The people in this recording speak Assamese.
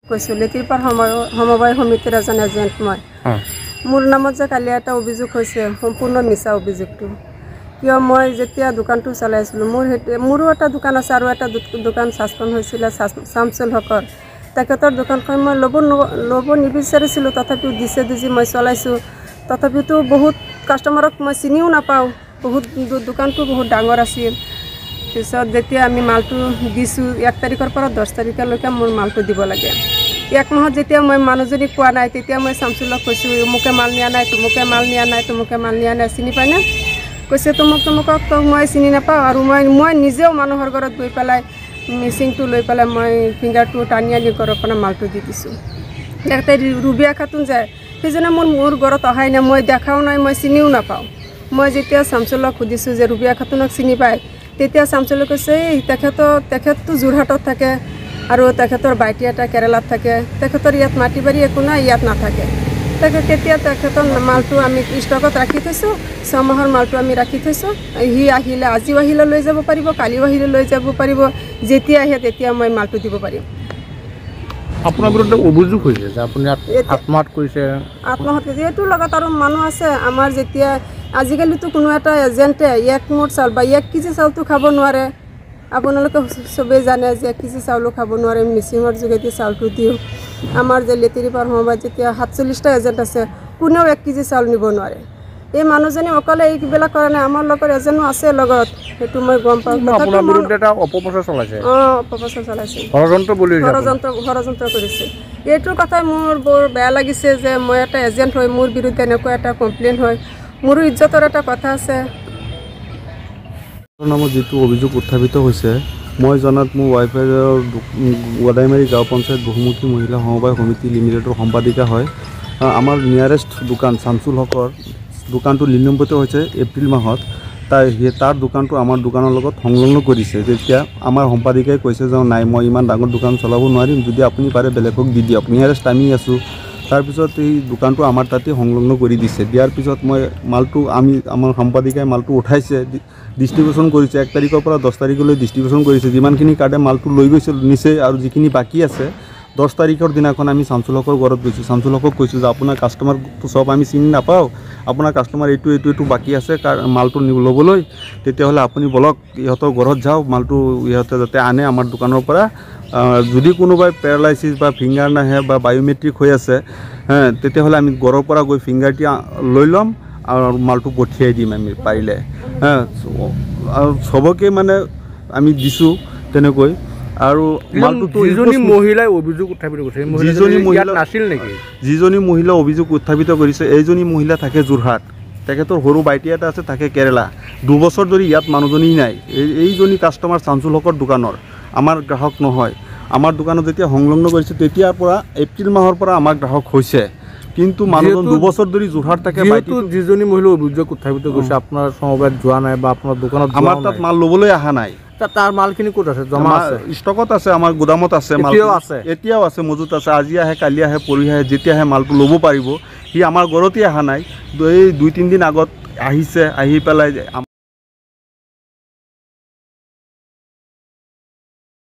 কৈছোঁ লেটিৰপাৰ সমবায় সমিতিৰ এজন এজেণ্ট মই মোৰ নামত যে কালি এটা অভিযোগ হৈছে সম্পূৰ্ণ মিছা অভিযোগটো কিয় মই যেতিয়া দোকানটো চলাইছিলোঁ মোৰো এটা দোকান আছে আৰু এটা দোকান ছাছপেণ্ড হৈছিলে শামছুল হকৰ তেখেতৰ দোকানখন মই ল'ব নিবিচাৰিছিলোঁ তথাপিও দিছে মই চলাইছোঁ তথাপিতো বহুত কাষ্টমাৰক মই চিনিও নাপাওঁ বহুত দোকানটো বহুত ডাঙৰ আছিল পিছত যেতিয়া আমি মালটো দিছোঁ 1 তাৰিখৰ পৰা 10 তাৰিখলৈকে মোৰ মালটো দিব লাগে 1 মাহত যেতিয়া মই মানুহজনীক কোৱা নাই তেতিয়া মই শামছুলক কৈছোঁ মোকে মাল নিয়া নাই তোমোকে মাল নিয়া নাই চিনি পাই না কৈছে তোমাক মই চিনি নাপাওঁ আৰু মই নিজেও মানুহৰ ঘৰত গৈ পেলাই মেচিনটো লৈ পেলাই মই ফিংগাৰটো টানি আনি ঘৰৰ পৰা মালটো দি দিছোঁ একটা ৰুবিয়া খাতুন যায় সেইজনে মোৰ ঘৰত অহাই নাই মই দেখাও নাই মই চিনিও নাপাওঁ মই যেতিয়া শামছুলক সুধিছোঁ যে ৰুবিয়া খাতুনক চিনি পায় তেতিয়া শামছুলে কৈছে তেখেতটো যোৰহাটত থাকে আৰু তেখেতৰ বাইটি এটা কেৰালাত থাকে তেখেতৰ ইয়াত মাটি বাৰী একো নাই ইয়াত নাথাকে তেতিয়া তেখেতৰ মালটো আমি ষ্টকত ৰাখি থৈছোঁ 6 মাহৰ মালটো আমি ৰাখি থৈছোঁ সি আহিলে আজিও আহিলে লৈ যাব পাৰিব কালিও আহিলে লৈ যাব পাৰিব যেতিয়া আহে তেতিয়া মই মালটো দিব পাৰিম আপোনাৰ বিৰুদ্ধে অভিযোগ হৈছে যে আপুনি আত্মহত্যা কৰিছে আত্মহত্যা এইটোৰ লগত আৰু মানুহ আছে আমাৰ যেতিয়া আজিকালিতো কোনো এটা এজেণ্টে 1 মুঠ চাউল বা 1 কেজি চাউলটো খাব নোৱাৰে আপোনালোকে চবেই জানে যে 1 কেজি চাউলো খাব নোৱাৰে মিচিঙৰ যোগেদি চাউলটো দিওঁ আমাৰ যে লেটিৰপাৰ সমবায়ত যেতিয়া 47টা এজেণ্ট আছে কোনেও 1 কেজি চাউল নিব নোৱাৰে এই মানুহজনী অকলে এইবিলাক কৰা নাই আমাৰ লগৰ এজনো আছে লগত সেইটো মই গম পাওঁ আপোনাৰ বিৰুদ্ধে এটা অপপ্ৰচাৰ চলাইছে অপপ্ৰচাৰ চলাইছে ষড়যন্ত্ৰ কৰিছে এইটোৰ কথাই মোৰ বৰ বেয়া লাগিছে যে মই এটা এজেণ্ট হৈ মোৰ বিৰুদ্ধে এনেকুৱা এটা কমপ্লেইন হয় মোৰো ইজ্জতৰ এটা কথা আছে নামত যিটো অভিযোগ উত্থাপিত হৈছে মই জনাত মোৰ ৱাইফে ৱাদাইমাৰী গাঁও পঞ্চায়ত বহুমুখী মহিলা সমবায় সমিতি লিমিটেডৰ সম্পাদিকা হয় আমাৰ নিয়াৰেষ্ট দোকান শামছুল হকৰ দোকানটো লিলম্বিত হৈছে এপ্ৰিল মাহত তাৰ দোকানটো আমাৰ দোকানৰ লগত সংলগ্ন কৰিছে তেতিয়া আমাৰ সম্পাদিকাই কৈছে যে নাই মই ইমান ডাঙৰ দোকান চলাব নোৱাৰিম যদি আপুনি পাৰে বেলেগক দি দিয়ক নিয়াৰেষ্ট আমি আছোঁ তাৰপিছত এই দোকানটো আমাৰ তাতে সংলগ্ন কৰি দিছে দিয়াৰ পিছত মই মালটো আমাৰ সম্পাদিকাই মালটো উঠাইছে ডিষ্ট্ৰিবিউশ্যন কৰিছে 1 তাৰিখৰ পৰা 10 তাৰিখলৈ ডিষ্ট্ৰিবিউশ্যন কৰিছে যিমানখিনি কাৰ্ডে মালটো লৈ গৈছিল নিছে আৰু যিখিনি বাকী আছে 10 তাৰিখৰ দিনাখন আমি শামছুল হকৰ ঘৰত গৈছোঁ শামছুল হকক কৈছোঁ যে আপোনাৰ কাষ্টমাৰটো চব আমি চিনি নাপাওঁ আপোনাৰ কাষ্টমাৰ এইটো বাকী আছে মালটো ল'বলৈ তেতিয়াহ'লে আপুনি বলক ইহঁতৰ ঘৰত যাওক মালটো ইহঁতে যাতে আনে আমাৰ দোকানৰ পৰা যদি কোনোবাই পেৰালাইচিছ বা ফিংগাৰ নাহে বা বায়'মেট্ৰিক হৈ আছে তেতিয়াহ'লে আমি ঘৰৰ পৰা গৈ ফিংগাৰটি লৈ ল'ম আৰু মালটো পঠিয়াই দিম আমি পাৰিলে আৰু চবকে মানে আমি দিছোঁ তেনেকৈ আৰু যিজনী মহিলাই অভিযোগ উত্থাপিত কৰিছে যিজনী মহিলা অভিযোগ উত্থাপিত কৰিছে এইজনী মহিলা থাকে যোৰহাট তেখেতৰ সৰু বাইটি এটা আছে থাকে কেৰেলা 2 বছৰ ধৰি ইয়াত মানুহজনী নাই এইজনী কাষ্টমাৰ শামছুল হকৰ দোকানৰ আমাৰ গ্ৰাহক নহয় আমাৰ দোকানত যেতিয়া সংলগ্ন কৰিছে তেতিয়াৰ পৰা এপ্ৰিল মাহৰ পৰা আমাৰ গ্ৰাহক হৈছে কিন্তু মানুহজন 2 বছৰ ধৰি যোৰহাট থাকে বাইটি যিজনী মহিলা অভিযোগ উত্থাপিত কৰিছে আপোনাৰ সমবায়ত যোৱা নাই বা আপোনাৰ দোকানত আমাৰ তাত মাল ল'বলৈ অহা নাই তাৰ মালখিনি ক'ত আছে জমা আছে ষ্টকত আছে আমাৰ গোদামত আছে এতিয়াও আছে মজুত আছে আজি আহে কালি আহে পৰহি আহে যেতিয়া আহে মালটো ল'ব পাৰিব সি আমাৰ ঘৰতে অহা নাই এই 2-3 দিন আগত আহিছে আহি পেলাই